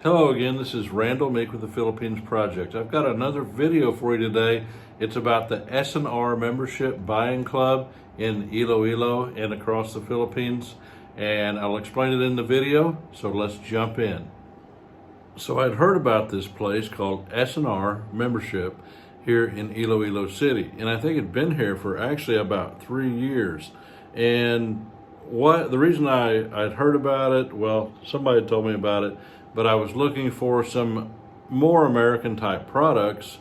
Hello again, this is Randall Make with the Philippines Project. I've got another video for you today. It's about the S&R membership buying club in Iloilo and across the Philippines, and I'll explain it in the video, so let's jump in. So I'd heard about this place called S&R membership here in Iloilo City, and I think it'd been here for actually about 3 years. And the reason I'd heard about it, well, somebody had told me about it, but I was looking for some more American type products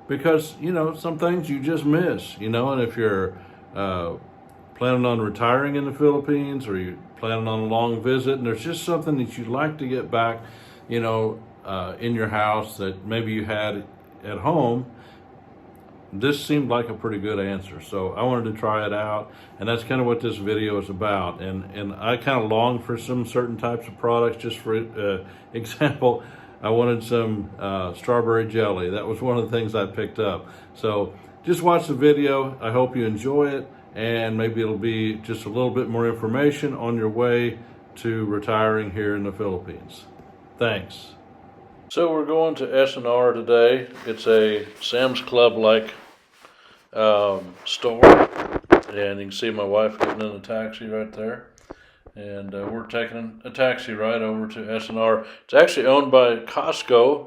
because, some things you just miss, and if you're planning on retiring in the Philippines or you're planning on a long visit and there's just something that you'd like to get back, in your house that maybe you had at home, this seemed like a pretty good answer. So I wanted to try it out, and that's kind of what this video is about. And I kind of long for some certain types of products. Just for example, I wanted some strawberry jelly. That was one of the things I picked up. So just watch the video. I hope you enjoy it, and maybe it'll be just a little bit more information on your way to retiring here in the Philippines. Thanks. So we're going to S&R today. It's a Sam's Club-like store, and you can see my wife getting in a taxi right there, and we're taking a taxi ride over to S&R. It's actually owned by Costco,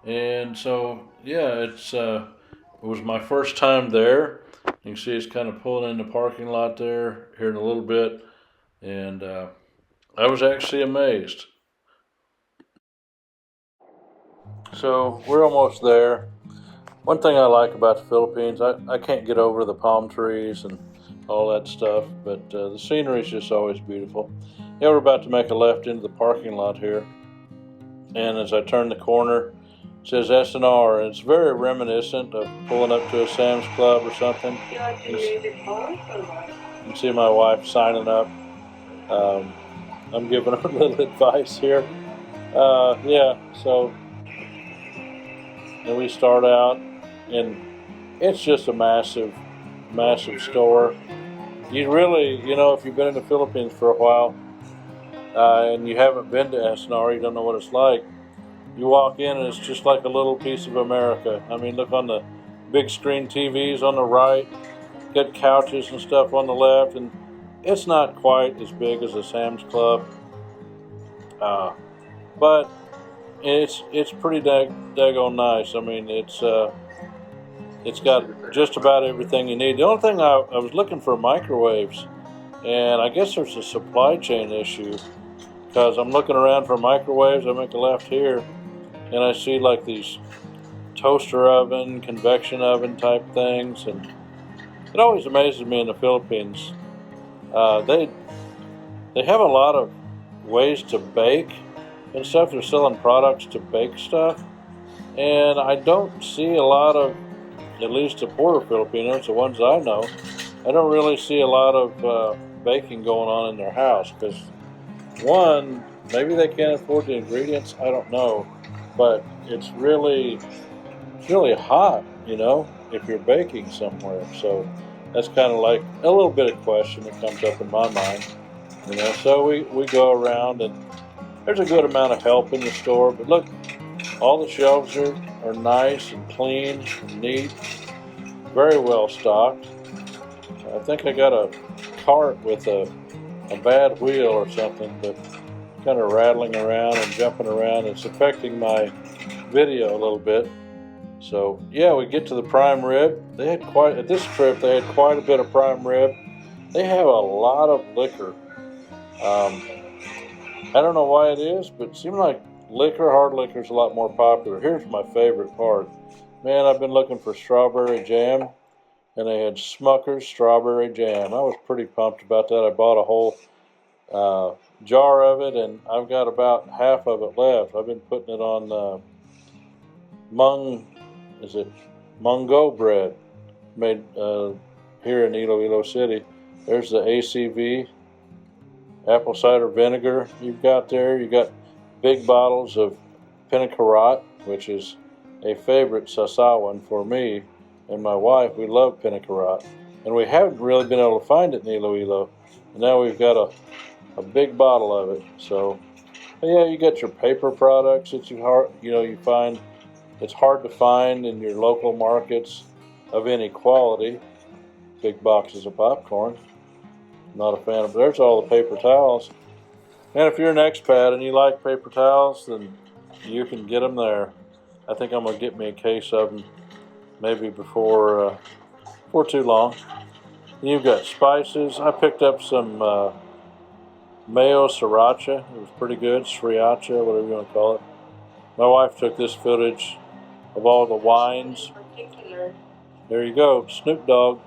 and so yeah, it was my first time there. You can see it's kind of pulling in the parking lot there here in a little bit, and I was actually amazed. So we're almost there. One thing I like about the Philippines, I can't get over the palm trees and all that stuff, but the scenery is just always beautiful. Yeah, we're about to make a left into the parking lot here, and as I turn the corner, it says S&R, and it's very reminiscent of pulling up to a Sam's Club or something. You can see my wife signing up. I'm giving her a little advice here. So and we start out, and it's just a massive store. You really, if you've been in the Philippines for a while and you haven't been to S&R, you don't know what it's like. You walk in and it's just like a little piece of America. I mean, look on the big screen TVs on the right, got couches and stuff on the left, and it's not quite as big as a Sam's Club, but it's pretty daggone nice. I mean, it's got just about everything you need. The only thing I was looking for microwaves, and I guess there's a supply chain issue because I'm looking around for microwaves. I make a left here, and I see like these toaster oven, convection oven type things, and it always amazes me in the Philippines. They have a lot of ways to bake and stuff. They're selling products to bake stuff, and I don't see a lot of, at least the poorer Filipinos, the ones I know, I don't really see a lot of baking going on in their house because, one, maybe they can't afford the ingredients, I don't know, but it's really hot, if you're baking somewhere. So that's kind of like a little bit of question that comes up in my mind, So we go around, and there's a good amount of help in the store, but look, all the shelves are nice and clean and neat, very well stocked. I think I got a cart with a bad wheel or something, but kind of rattling around and jumping around. It's affecting my video a little bit. So yeah, we get to the prime rib. At this trip, they had quite a bit of prime rib. They have a lot of liquor. I don't know why it is, but it seems like hard liquor is a lot more popular. Here's my favorite part. Man, I've been looking for strawberry jam, and they had Smucker's strawberry jam. I was pretty pumped about that. I bought a whole jar of it, and I've got about half of it left. I've been putting it on Mungo bread made here in Iloilo City. There's the ACV apple cider vinegar you've got there. You got big bottles of Pinacarat, which is a favorite Sasawan for me and my wife. We love Pinacarat, and we haven't really been able to find it in Iloilo, and now we've got a big bottle of it. So But yeah, you got your paper products that you find it's hard to find in your local markets of any quality. Big boxes of popcorn. Not a fan of. There's all the paper towels. And if you're an expat and you like paper towels, then you can get them there. I think I'm gonna get me a case of them, maybe before too long. You've got spices. I picked up some mayo sriracha. It was pretty good. Sriracha, whatever you want to call it. My wife took this footage of all the wines. There you go, Snoop Dogg.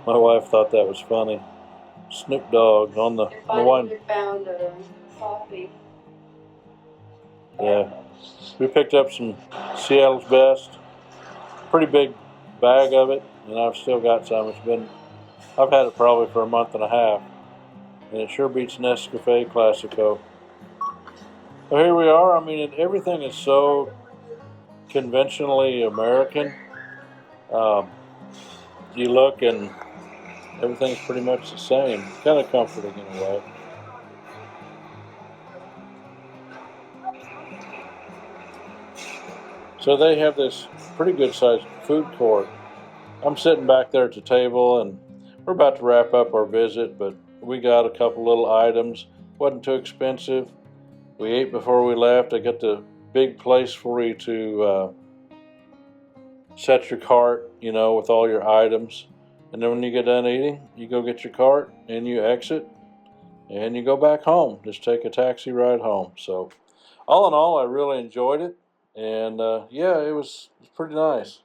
My wife thought that was funny. Snoop Dogg on the wine. Found coffee. Yeah, we picked up some Seattle's Best. Pretty big bag of it, and I've still got some. I've had it probably for a month and a half, and it sure beats Nescafe Classico. So here we are. I mean, everything is so conventionally American. You look and everything's pretty much the same. Kind of comforting in a way. So they have this pretty good sized food court. I'm sitting back there at the table and we're about to wrap up our visit, but we got a couple little items. Wasn't too expensive. We ate before we left. I got the big place for you to set your cart, with all your items. And then when you get done eating, you go get your cart and you exit and you go back home. Just take a taxi ride home. So all in all, I really enjoyed it. And yeah, it was pretty nice.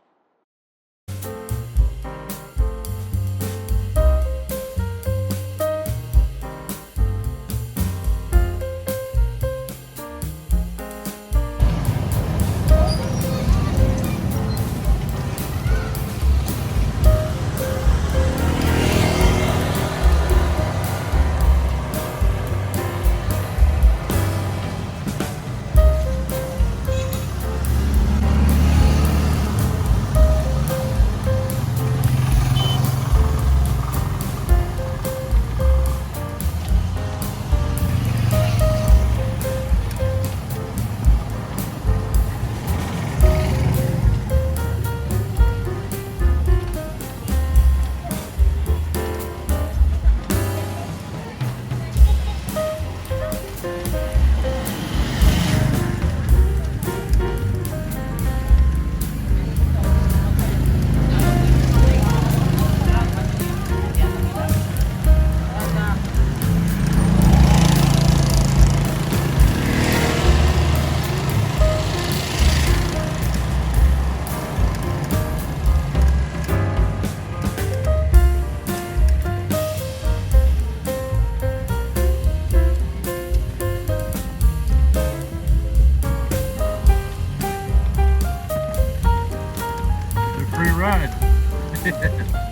Free ride.